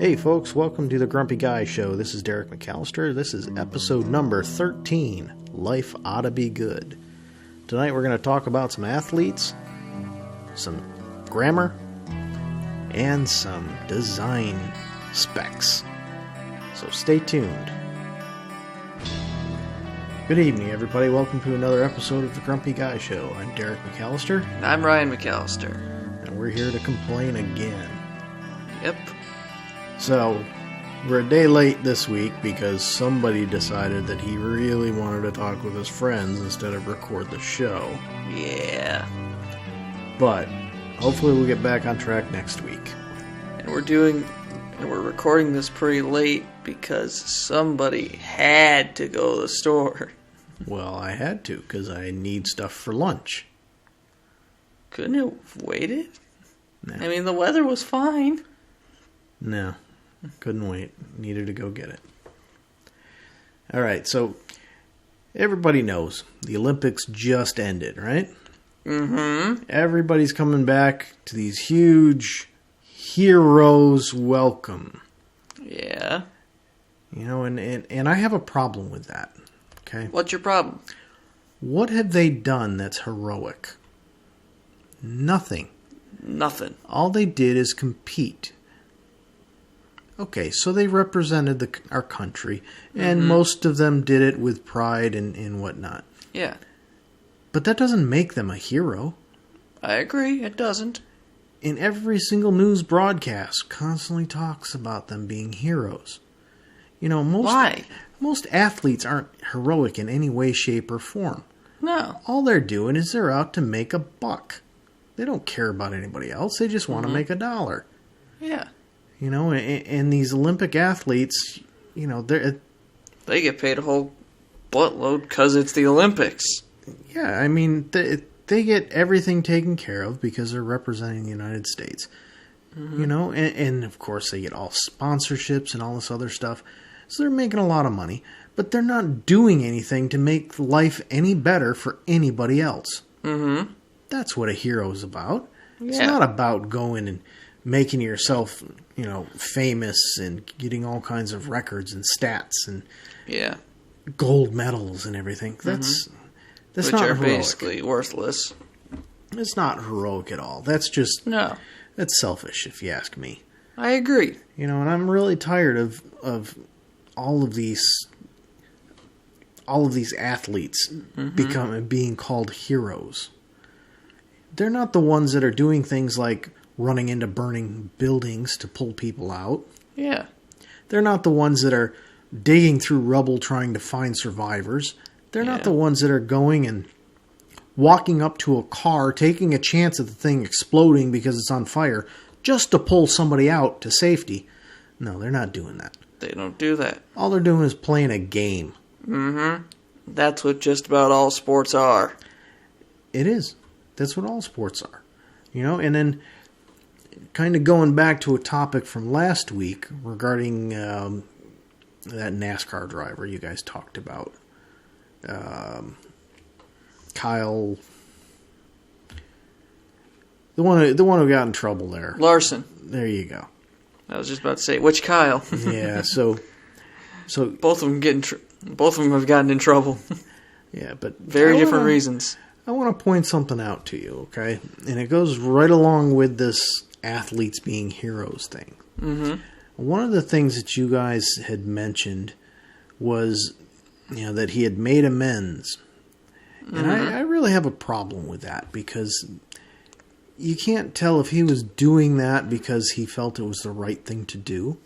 Hey folks, welcome to the Grumpy Guy Show. This is Derek McAllister. This is episode number 13, Life Oughta Be Good. Tonight we're going to talk about some athletes, some grammar, and some design specs. So stay tuned. Good evening, everybody. Welcome to another episode of the Grumpy Guy Show. I'm Derek McAllister. And I'm Ryan McAllister. And we're here to complain again. Yep. So, we're a day late this week because somebody decided that he really wanted to talk with his friends instead of record the show. Yeah. But, hopefully we'll get back on track next week. And we're recording this pretty late because somebody had to go to the store. Well, I had to because I need stuff for lunch. Couldn't you have waited? No. I mean, the weather was fine. No. Couldn't wait. Needed to go get it. Alright, so everybody knows the Olympics just ended, right? Mm-hmm. Everybody's coming back to these huge heroes welcome. Yeah. You know, and I have a problem with that. Okay? What's your problem? What have they done that's heroic? Nothing. Nothing. All they did is compete. Okay, so they represented our country, and most of them did it with pride and whatnot. Yeah. But that doesn't make them a hero. I agree, it doesn't. And every single news broadcast constantly talks about them being heroes. You know, most athletes aren't heroic in any way, shape, or form. No. All they're doing is they're out to make a buck. They don't care about anybody else. They just want to make $1. Yeah. You know, and these Olympic athletes, you know, they get paid a whole buttload because it's the Olympics. Yeah, I mean, they get everything taken care of because they're representing the United States. Mm-hmm. You know, and of course they get all sponsorships and all this other stuff. So they're making a lot of money, but they're not doing anything to make life any better for anybody else. Mm-hmm. That's what a hero is about. Yeah. It's not about going and making yourself, you know, famous and getting all kinds of records and stats and gold medals and everything. That's Which not are heroic. basically worthless. It's not heroic at all. That's just that's selfish, if you ask me. I agree. You know, and I'm really tired of all of these athletes being called heroes. They're not the ones that are doing things like running into burning buildings to pull people out. Yeah. They're not the ones that are digging through rubble trying to find survivors. They're not the ones that are going and walking up to a car, taking a chance of the thing exploding because it's on fire, just to pull somebody out to safety. No, they're not doing that. They don't do that. All they're doing is playing a game. Mm-hmm. That's what just about all sports are. It is. That's what all sports are. You know, and then kind of going back to a topic from last week regarding that NASCAR driver you guys talked about. Kyle, the one who got in trouble there. Larson. There you go. I was just about to say, which Kyle? Yeah, so both of them have gotten in trouble. Yeah, but very different reasons. I want to point something out to you, okay? And it goes right along with this athletes being heroes thing. Mm-hmm. One of the things that you guys had mentioned was, you know, that he had made amends. And I really have a problem with that because you can't tell if he was doing that because he felt it was the right thing to do.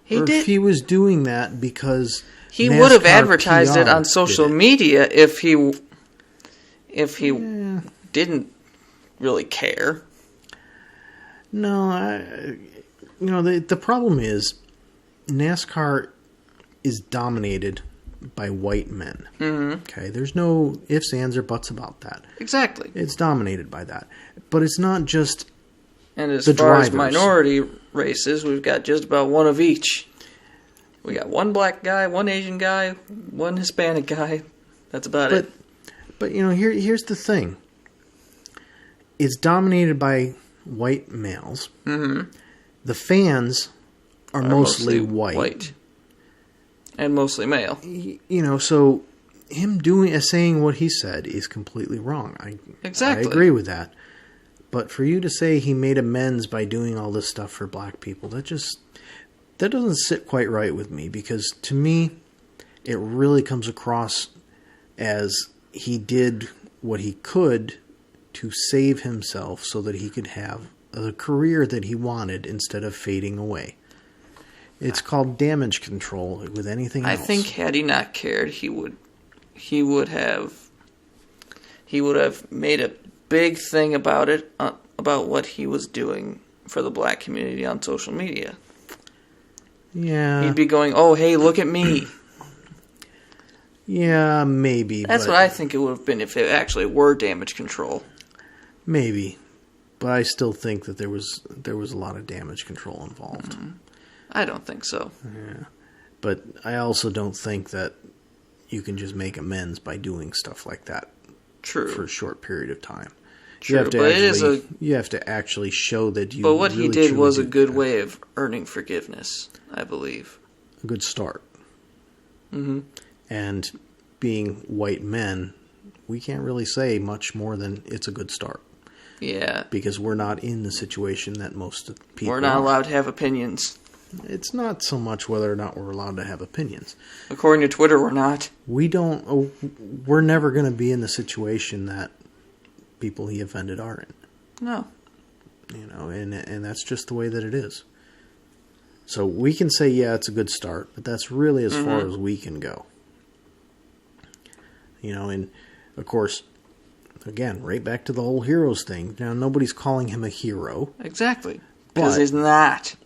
If he was doing that because he NASCAR would have advertised PR it on social media if he didn't really care. No, the problem is NASCAR is dominated by white men. Mm-hmm. Okay, there's no ifs, ands, or buts about that. Exactly. It's dominated by that. But it's not just and as the far drivers. As minority races, we've got just about one of each. We got one black guy, one Asian guy, one Hispanic guy. That's about it. But you know, here's the thing. It's dominated by white males. Mm-hmm. The fans are mostly white. And mostly male. So him saying what he said is completely wrong. Exactly. I agree with that. But for you to say he made amends by doing all this stuff for black people, that doesn't sit quite right with me, because to me, it really comes across as he did what he could to save himself so that he could have the career that he wanted instead of fading away. It's called damage control with anything else. I think had he not cared, he would have made a big thing about it, about what he was doing for the black community on social media. Yeah. He'd be going, "Oh, hey, look at me." Yeah, maybe. That's what I think it would have been if it actually were damage control. Maybe. But I still think that there was a lot of damage control involved. Mm-hmm. I don't think so. Yeah. But I also don't think that you can just make amends by doing stuff like that. True. For a short period of time. True, You have to actually show that you. But what really, he did was a good that. way of earning forgiveness, I believe. A good start. Mm-hmm. And being white men, we can't really say much more than it's a good start. Yeah. Because we're not in the situation that most people We're not are. allowed to have opinions. It's not so much whether or not we're allowed to have opinions. According to Twitter, we're not. We're never going to be in the situation that people he offended are in. No. And that's just the way that it is. So we can say, yeah, it's a good start, but that's really as far as we can go. And of course, again, right back to the whole heroes thing. Now, nobody's calling him a hero. Exactly. Because he's not.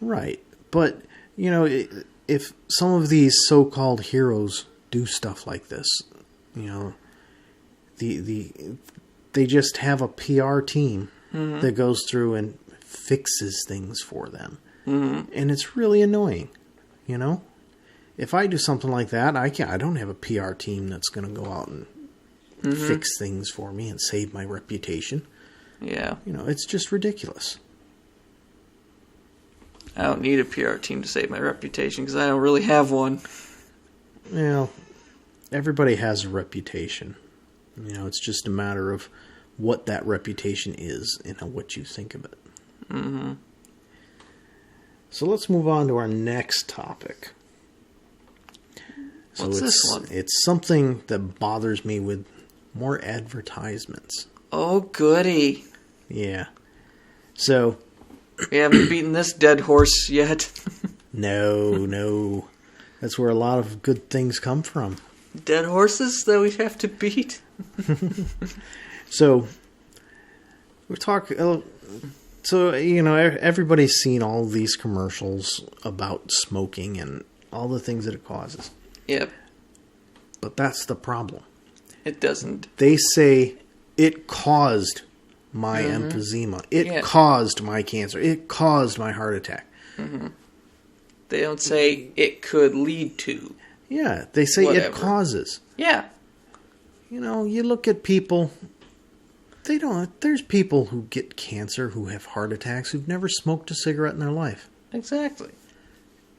Right. But, if some of these so-called heroes do stuff like this, they just have a PR team that goes through and fixes things for them. Mm-hmm. And it's really annoying, If I do something like that, I don't have a PR team that's going to go out and fix things for me and save my reputation. Yeah. It's just ridiculous. I don't need a PR team to save my reputation because I don't really have one. Well, everybody has a reputation. It's just a matter of what that reputation is and what you think of it. Mm-hmm. So let's move on to our next topic. What's this one? It's something that bothers me with more advertisements. Oh, goody. Yeah. So... We haven't beaten this dead horse yet. No. That's where a lot of good things come from. Dead horses that we have to beat? So, we're talking... So, everybody's seen all these commercials about smoking and all the things that it causes. Yep. But that's the problem. It doesn't. They say it caused my emphysema. It caused my cancer. It caused my heart attack. Mm-hmm. They don't say it could lead to. Yeah, they say it causes. Yeah. You look at people... There's people who get cancer, who have heart attacks, who've never smoked a cigarette in their life. Exactly.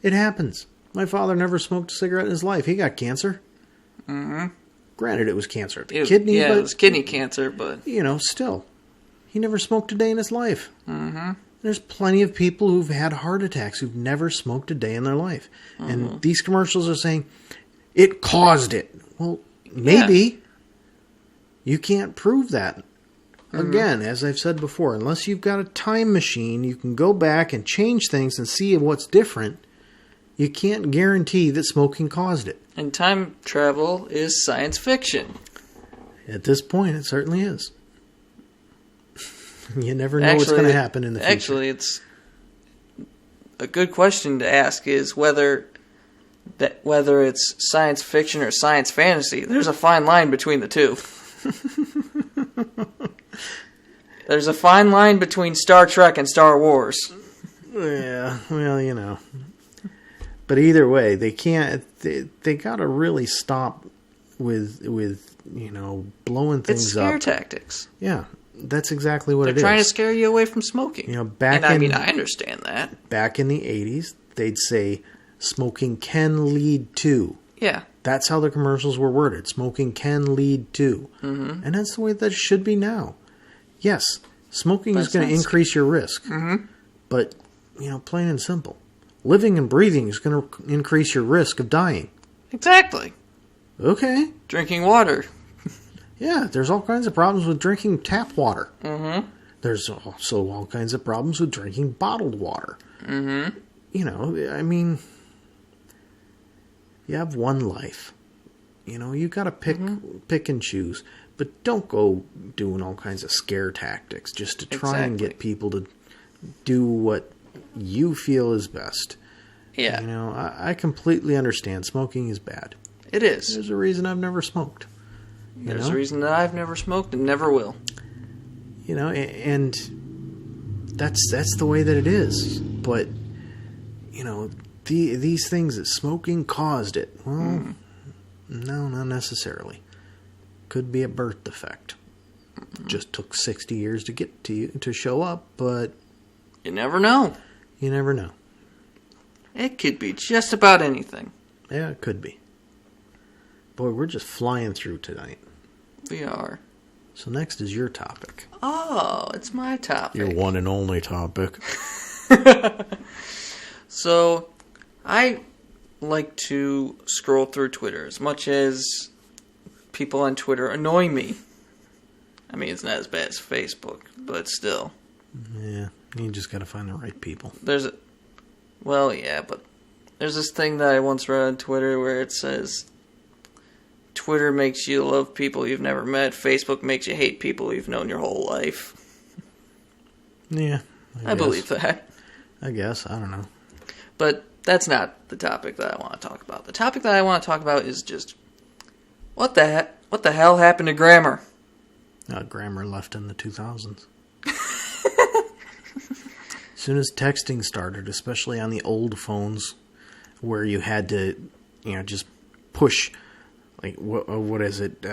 It happens. My father never smoked a cigarette in his life. He got cancer. Mm-hmm. Granted, it was cancer of the kidney. Yeah, but, it was kidney cancer, but... Still. He never smoked a day in his life. Mm-hmm. There's plenty of people who've had heart attacks who've never smoked a day in their life. Mm-hmm. And these commercials are saying, it caused it. Well, maybe. Yeah. You can't prove that. Again, as I've said before, unless you've got a time machine, you can go back and change things and see what's different. You can't guarantee that smoking caused it. And time travel is science fiction. At this point, it certainly is. You never know what's going to happen in the future. Actually, it's a good question to ask is whether it's science fiction or science fantasy. There's a fine line between the two. There's a fine line between Star Trek and Star Wars. Yeah, well, But either way, they can't. They got to really stop with blowing things up. It's scare tactics. Yeah, That's exactly what They're it is. trying to scare you away from smoking. You know, I understand that. Back in the 80s, they'd say smoking can lead to. Yeah. That's how the commercials were worded. Smoking can lead to. Mm-hmm. And that's the way that it should be now. Yes, smoking is going to increase your risk. Mm-hmm. But, plain and simple. Living and breathing is going to increase your risk of dying. Exactly. Okay. Drinking water. Yeah, there's all kinds of problems with drinking tap water. Mm-hmm. There's also all kinds of problems with drinking bottled water. Mm-hmm. You have one life. You got to pick and choose. But don't go doing all kinds of scare tactics just to try and get people to do what you feel is best. Yeah. I completely understand smoking is bad. It is. There's a reason I've never smoked. There's a reason that I've never smoked and never will. And that's the way that it is. But, these things that smoking caused it, well, no, not necessarily. Could be a birth defect. Just took 60 years to get to you to show up, but you never know. You never know. It could be just about anything. Yeah, it could be. Boy, we're just flying through tonight. We are. So next is your topic. Oh, it's my topic. Your one and only topic. So, I like to scroll through Twitter as much as people on Twitter annoy me. I mean, it's not as bad as Facebook, but still. Yeah, you just gotta find the right people. But there's this thing that I once read on Twitter where it says, Twitter makes you love people you've never met, Facebook makes you hate people you've known your whole life. Yeah, I believe that. I guess, I don't know. But that's not the topic that I want to talk about. The topic that I want to talk about is just, what the hell happened to grammar? Grammar left in the 2000s. As soon as texting started, especially on the old phones, where you had to, just push, like, what is it?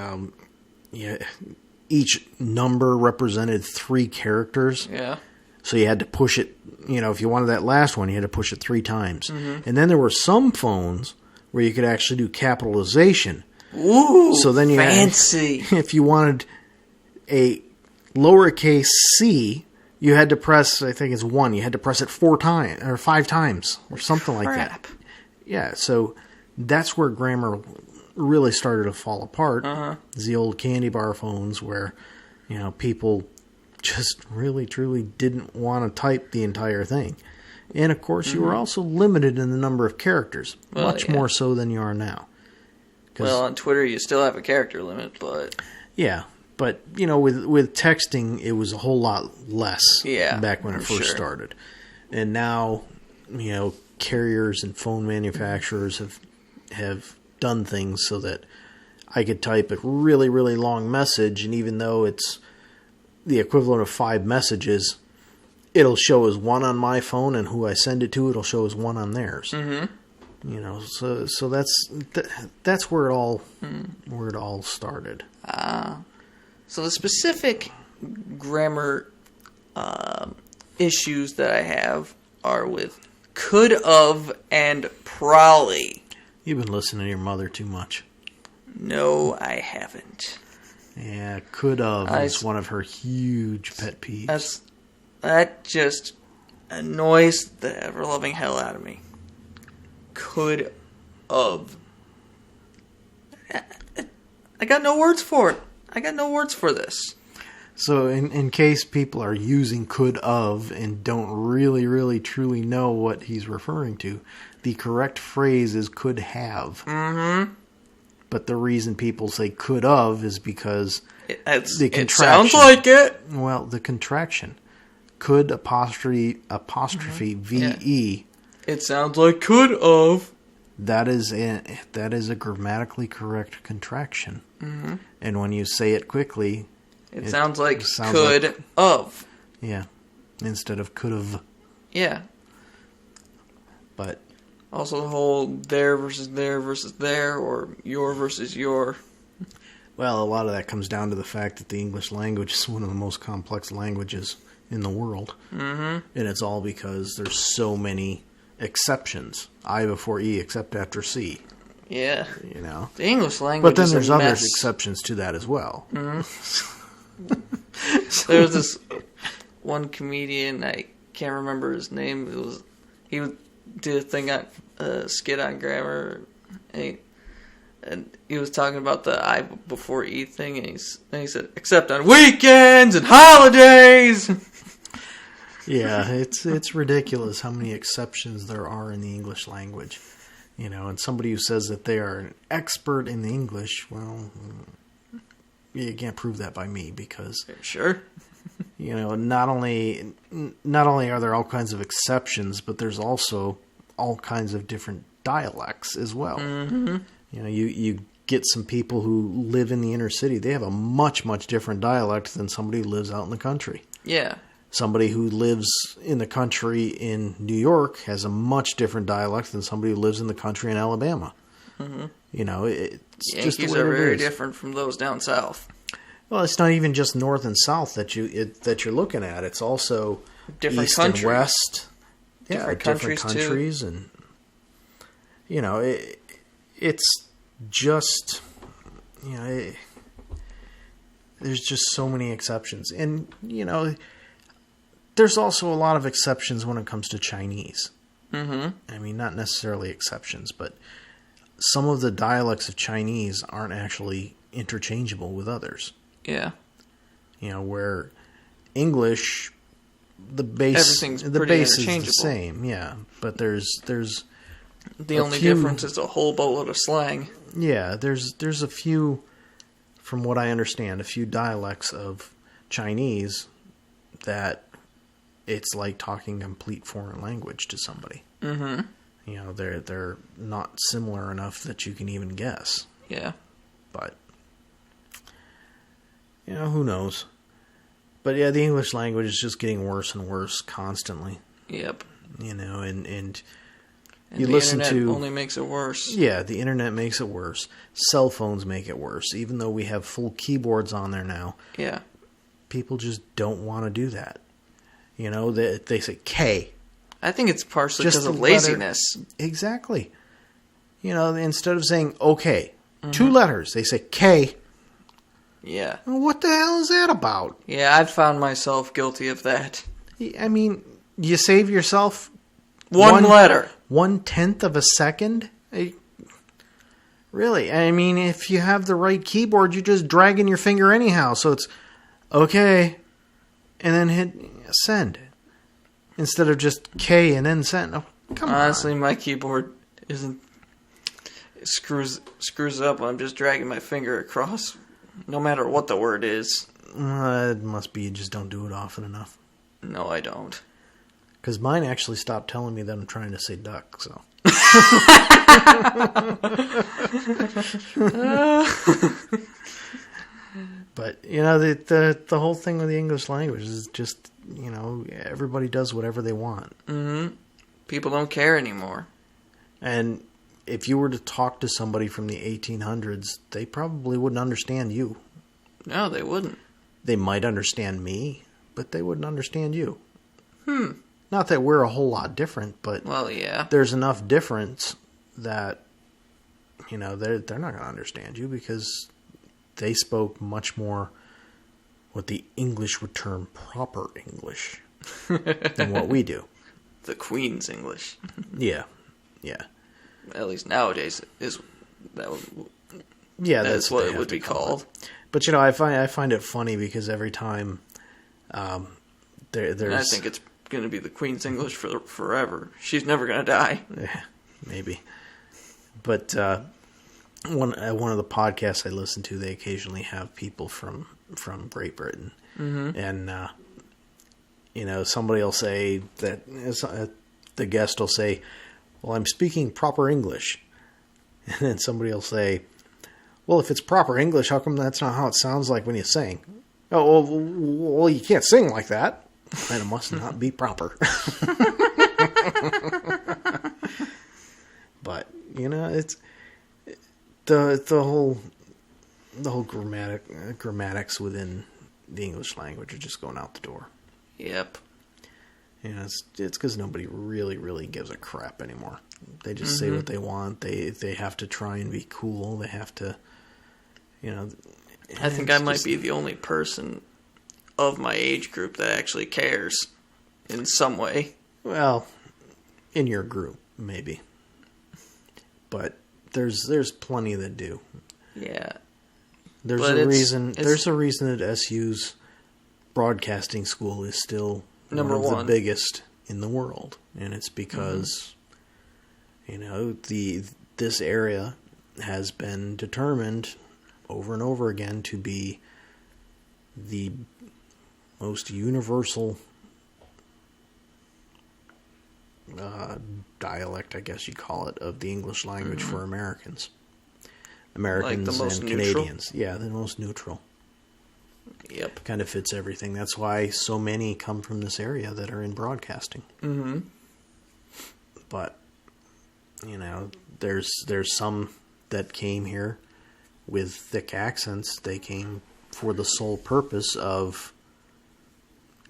Each number represented 3 characters. Yeah. So you had to push it, if you wanted that last one, you had to push it 3 times. Mm-hmm. And then there were some phones where you could actually do capitalization. Ooh, so then you fancy. If you wanted a lowercase c, you had to press, I think it's 1, you had to press it 4 times, or 5 times, or something like that. Yeah, so that's where grammar really started to fall apart. Uh-huh. The old candy bar phones where, people just really, truly didn't want to type the entire thing. And, of course, you were also limited in the number of characters, much more so than you are now. Well, on Twitter, you still have a character limit, but... Yeah, but, with texting, it was a whole lot less back when it first started. And now, carriers and phone manufacturers have done things so that I could type a really, really long message, and even though it's the equivalent of 5 messages, it'll show as 1 on my phone, and who I send it to, it'll show as 1 on theirs. Mm-hmm. So that's where it all started. So the specific grammar issues that I have are with could of and probably. You've been listening to your mother too much. No, I haven't. Yeah, could of is one of her huge pet peeves. That just annoys the ever-loving hell out of me. Could of. I got no words for it. I got no words for this. So in case people are using could of and don't really, really, truly know what he's referring to, the correct phrase is could have. Mm-hmm. But the reason people say could of is because the contraction. It sounds like it. Well, the contraction. Could apostrophe V-E. It sounds like could of. That is a grammatically correct contraction. Mm-hmm. And when you say it quickly... It sounds like could of. Yeah. Instead of could have. Yeah. But... Also the whole there versus there, or your versus your. Well, a lot of that comes down to the fact that the English language is one of the most complex languages in the world. Mm-hmm. And it's all because there's so many exceptions. I before E except after C. Yeah. You know. The English language But then is there's a other mess. exceptions to that as well. Mm-hmm. There's this one comedian, I can't remember his name. He did a thing on skit on grammar, and he was talking about the I before E thing, and he said, except on weekends and holidays. Yeah, it's ridiculous how many exceptions there are in the English language. You know, and somebody who says that they are an expert in the English, well, you can't prove that by me because, Sure. you know, not only are there all kinds of exceptions, but there's also all kinds of different dialects as well. Mm-hmm. You know, you get some people who live in the inner city, they have a much, much different dialect than somebody who lives out in the country. Yeah. Somebody who lives in the country in New York has a much different dialect than somebody who lives in the country in Alabama. Mm-hmm. You know, it's Yankees just the way are it very is. different from those down south. Well, it's not even just north and south that you're looking at. It's also Different east countries. and west. Different different countries, too. countries, and you know, it's just, you know, there's just so many exceptions, and you know, there's also a lot of exceptions when it comes to Chinese. Mm-hmm. I mean, not necessarily exceptions, but some of the dialects of Chinese aren't actually interchangeable with others. Yeah. You know, where English, the base is the same, yeah. But there's The only difference is a whole boatload of slang. Yeah, there's a few, from what I understand, a few dialects of Chinese that it's like talking complete foreign language to somebody. Mm-hmm. You know, they're not similar enough that you can even guess. Yeah. But you know, who knows? But yeah, the English language is just getting worse and worse constantly. Yep. You know, and And you the listen internet to only makes it worse. Yeah, the internet makes it worse. Cell phones make it worse. Even though we have full keyboards on there now, Yeah. people just don't want to do that. You know, they say K. I think it's partially Just because of the letter. laziness. Exactly. You know, instead of saying OK, 2 letters, they say K. Yeah. Well, what the hell is that about? Yeah, I've found myself guilty of that. I mean, you save yourself One letter. 1/10 of a second? Really? I mean, if you have the right keyboard, you just drag in your finger anyhow. So it's okay, and then hit send instead of just K and then send. Oh, come Honestly, on. my keyboard isn't. It screws up. I'm just dragging my finger across, no matter what the word is. It must be you just don't do it often enough. No, I don't. Because mine actually stopped telling me that I'm trying to say duck, so. But, you know, the whole thing with the English language is just, you know, everybody does whatever they want. Mm-hmm. People don't care anymore. And if you were to talk to somebody from the 1800s, they probably wouldn't understand you. No, they wouldn't. They might understand me, but they wouldn't understand you. Not that we're a whole lot different, but Well, yeah. there's enough difference that, you know, they're not going to understand you because they spoke much more what the English would term proper English than what we do. The Queen's English. Yeah. At least nowadays is that. Yeah, That's what what they it have would to be call called. it. But, you know, I find it funny because every time there's... And I think it's going to be the Queen's English for forever. She's never going to die. Yeah, maybe. But one of the podcasts I listen to, they occasionally have people from Great Britain. Mm-hmm. And, you know, somebody will say that... the guest will say, well, I'm speaking proper English. And then somebody will say, well, if it's proper English, how come that's not how it sounds like when you sing? Oh, well, you can't sing like that. Then it must not be proper. But, you know, it's the whole, the whole grammatics within the English language are just going out the door. Yep. You know, it's because nobody really gives a crap anymore. They just say what they want. They have to try and be cool. They have to, you know. I think I might be the only person of my age group that actually cares in some way. Well, in your group, maybe. But there's plenty that do. Yeah. There's a reason that SU's broadcasting school is still one of the biggest in the world, and it's because you know this area has been determined over and over again to be the most universal dialect, I guess you'd call it, of the English language for Americans. Americans like the most and neutral? Canadians. Yeah, the most neutral. Yep. Kind of fits everything. That's why so many come from this area that are in broadcasting. Mm-hmm. But, you know, there's some that came here with thick accents. They came for the sole purpose of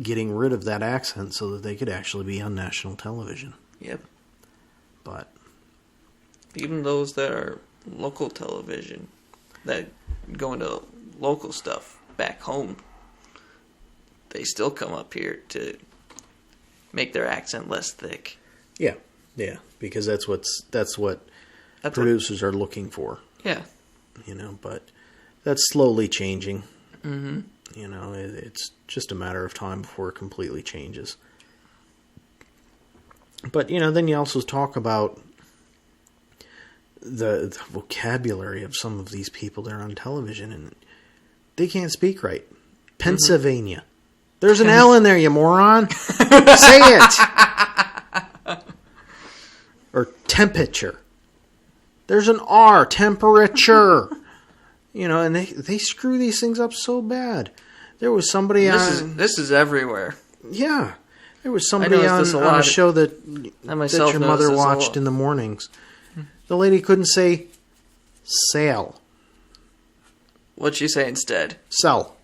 getting rid of that accent so that they could actually be on national television. Yep. But even those that are local television, that go into local stuff back home, they still come up here to make their accent less thick. Yeah, because that's what producers are looking for. Yeah, you know, but that's slowly changing. Mm-hmm. You know, it's just a matter of time before it completely changes. But you know, then you also talk about the vocabulary of some of these people that are on television, and they can't speak right. Pennsylvania. There's an L in there, you moron. Say it. Or temperature. There's an R. Temperature. You know, and they screw these things up so bad. There was somebody This is everywhere. Yeah. There was somebody on a show that your mother watched in the mornings. The lady couldn't say sail. What'd she say instead? Cell.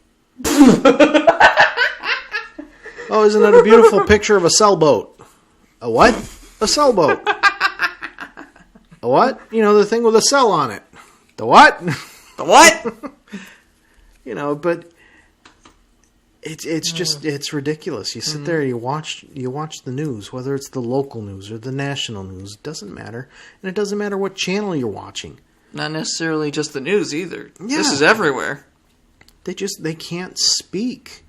Oh, isn't that a beautiful picture of a sailboat? A what? A sailboat. A what? You know, the thing with a cell on it. The what? The what? You know, but it's ridiculous. You sit there, you watch the news, whether it's the local news or the national news, it doesn't matter. And it doesn't matter what channel you're watching. Not necessarily just the news either. Yeah. This is everywhere. They can't speak.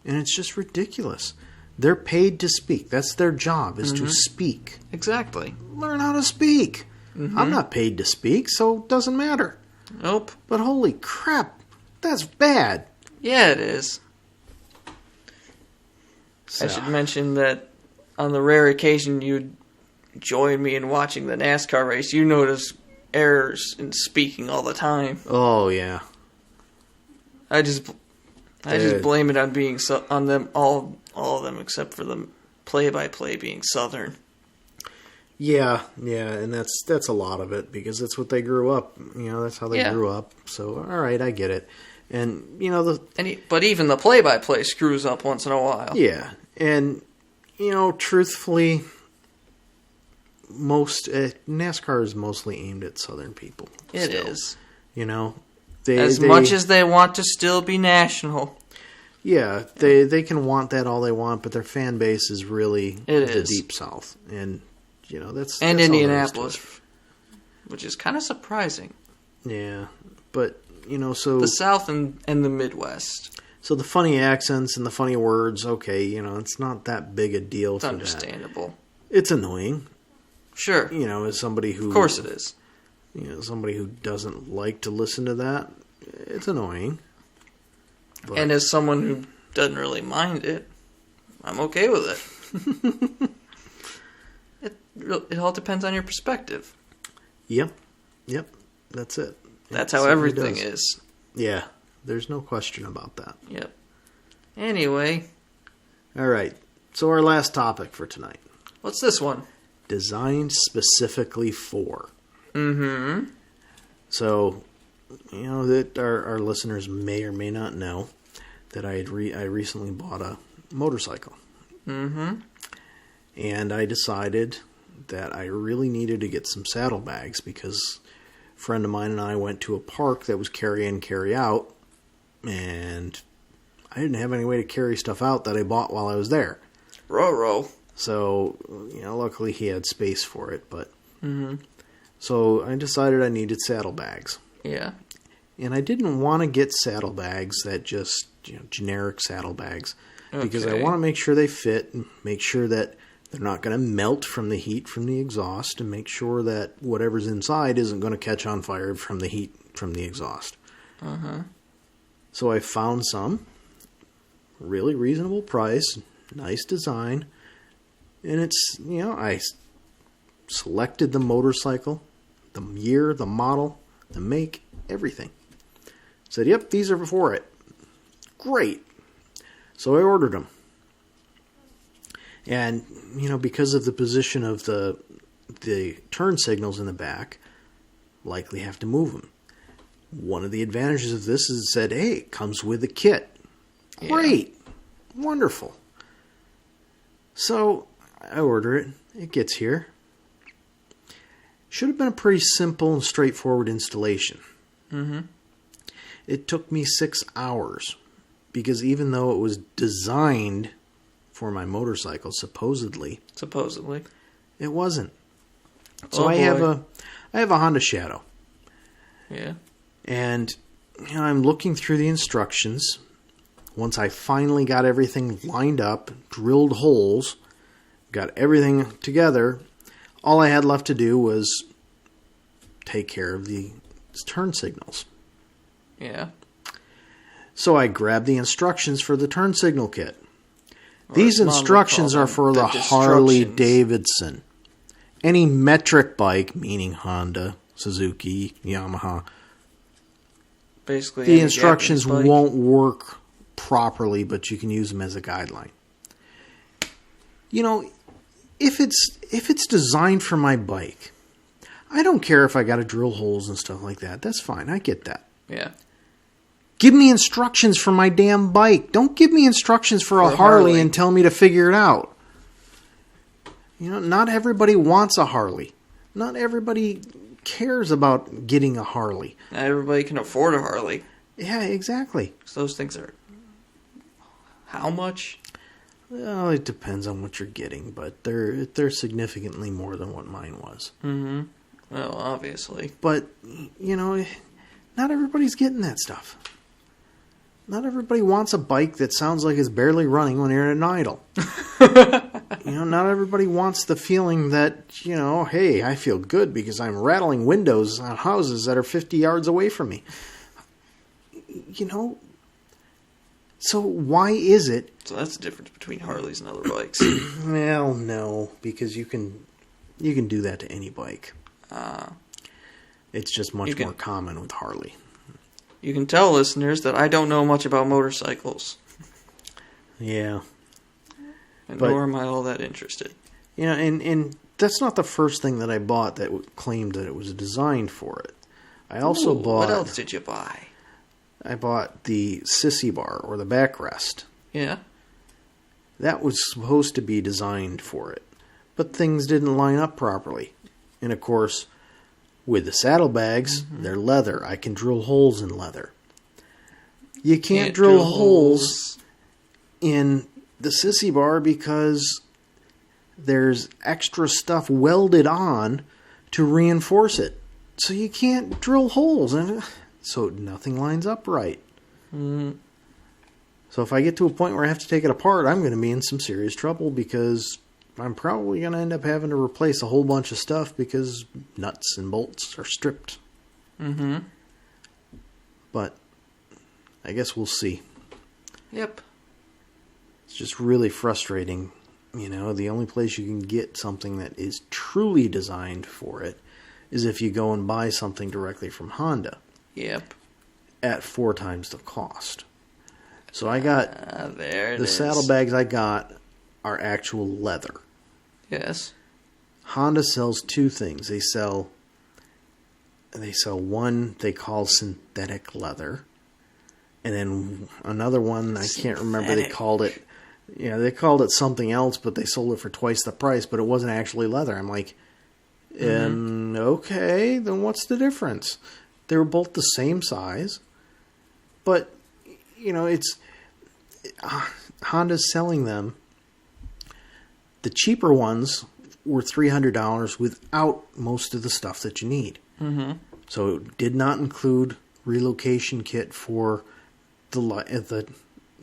And it's just ridiculous. They're paid to speak. That's their job, is to speak. Exactly. Learn how to speak. Mm-hmm. I'm not paid to speak, so it doesn't matter. Nope. But holy crap, that's bad. Yeah, it is. So. I should mention that on the rare occasion you join me in watching the NASCAR race, you notice errors in speaking all the time. Oh yeah. I just blame it on being on them all of them except for the play-by-play being Southern. Yeah, and that's a lot of it because that's what they grew up. You know, that's how they grew up. So all right, I get it. And you know but even the play-by-play screws up once in a while. Yeah, and you know, truthfully, most NASCAR is mostly aimed at Southern people. It is. You know, as much as they want to still be national. Yeah, they can want that all they want, but their fan base is really the Deep South, and you know that's Indianapolis, which is kind of surprising. Yeah, but you know, so the South and the Midwest. So the funny accents and the funny words, okay, you know, it's not that big a deal. It's understandable. It's annoying. Sure. You know, as somebody who, of course, it is. You know, somebody who doesn't like to listen to that, it's annoying. But, and as someone who doesn't really mind it, I'm okay with it. It all depends on your perspective. Yep, that's it. That's how everything is. Yeah, there's no question about that. Yep. Anyway. All right, so our last topic for tonight. What's this one? Designed specifically for. Mm-hmm. So, that our listeners may or may not know that I recently bought a motorcycle. Mm-hmm. And I decided that I really needed to get some saddlebags because a friend of mine and I went to a park that was carry in, carry out, and I didn't have any way to carry stuff out that I bought while I was there. Row. So, luckily he had space for it, but... Mm-hmm. So I decided I needed saddlebags. Yeah. And I didn't want to get saddlebags that just, generic saddlebags. Because I want to make sure they fit, and make sure that they're not going to melt from the heat from the exhaust, and make sure that whatever's inside isn't going to catch on fire from the heat from the exhaust. Uh-huh. So I found some, really reasonable price, nice design, and it's, I selected the motorcycle, the year, the model, the make, everything. Said, yep, these are for it. Great. So I ordered them. And, because of the position of the turn signals in the back, likely have to move them. One of the advantages of this is it said, hey, it comes with a kit. Great. Yeah. Wonderful. So I order it. It gets here. Should have been a pretty simple and straightforward installation. Mm-hmm. It took me 6 hours because even though it was designed for my motorcycle, supposedly, it wasn't. So I have a Honda Shadow. Yeah. And I'm looking through the instructions. Once I finally got everything lined up, drilled holes, got everything together, all I had left to do was take care of the turn signals. Yeah. So I grabbed the instructions for the turn signal kit. These instructions are for the Harley Davidson. Any metric bike, meaning Honda, Suzuki, Yamaha, basically the instructions won't work properly, but you can use them as a guideline. If it's designed for my bike, I don't care if I got to drill holes and stuff like that. That's fine. I get that. Yeah. Give me instructions for my damn bike. Don't give me instructions for a Harley and tell me to figure it out. Not everybody wants a Harley. Not everybody cares about getting a Harley. Not everybody can afford a Harley. Yeah, exactly. So those things are... How much? Well, it depends on what you're getting, but they're significantly more than what mine was. Mm-hmm. Well, obviously. But, not everybody's getting that stuff. Not everybody wants a bike that sounds like it's barely running when you're at an idle. Not everybody wants the feeling that, hey, I feel good because I'm rattling windows on houses that are 50 yards away from me. So why is it... So that's the difference between Harleys and other bikes. Well, no, because you can do that to any bike. It's just much more common with Harley. You can tell listeners that I don't know much about motorcycles. Yeah. But nor am I all that interested. And that's not the first thing that I bought that claimed that it was designed for it. I also bought... What else did you buy? I bought the sissy bar, or the backrest. Yeah. That was supposed to be designed for it. But things didn't line up properly. And of course, with the saddlebags, they're leather. I can drill holes in leather. You can't drill holes in the sissy bar because there's extra stuff welded on to reinforce it. So you can't drill holes in it. So nothing lines up right. Mm. So if I get to a point where I have to take it apart, I'm going to be in some serious trouble because I'm probably going to end up having to replace a whole bunch of stuff because nuts and bolts are stripped. Mm-hmm. But I guess we'll see. Yep. It's just really frustrating. The only place you can get something that is truly designed for it is if you go and buy something directly from Honda. Yep. At 4 times the cost. So I got... the saddlebags I got are actual leather. Yes. Honda sells 2 things. They sell they sell one they call synthetic leather. And then another one, I can't remember, they called it, they called it something else, but they sold it for twice the price, but it wasn't actually leather. I'm like, okay, then what's the difference? They were both the same size, but, it's, Honda's selling them. The cheaper ones were $300 without most of the stuff that you need. Mm-hmm. So it did not include relocation kit for the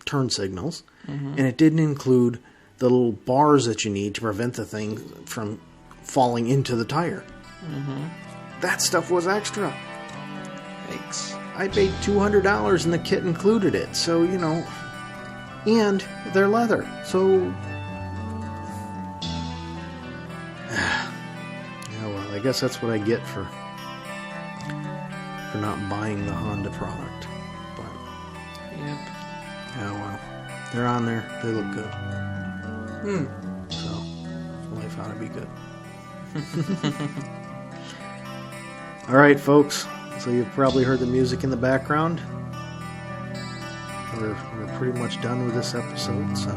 turn signals, and it didn't include the little bars that you need to prevent the thing from falling into the tire. Mm-hmm. That stuff was extra. Thanks. I paid $200 and the kit included it. So, and they're leather. So, well, I guess that's what I get for not buying the Honda product. But, yep. Yeah, well, they're on there. They look good. So, life ought to be good. All right, folks. So you've probably heard the music in the background. We're pretty much done with this episode, so.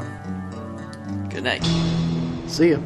Good night. See ya.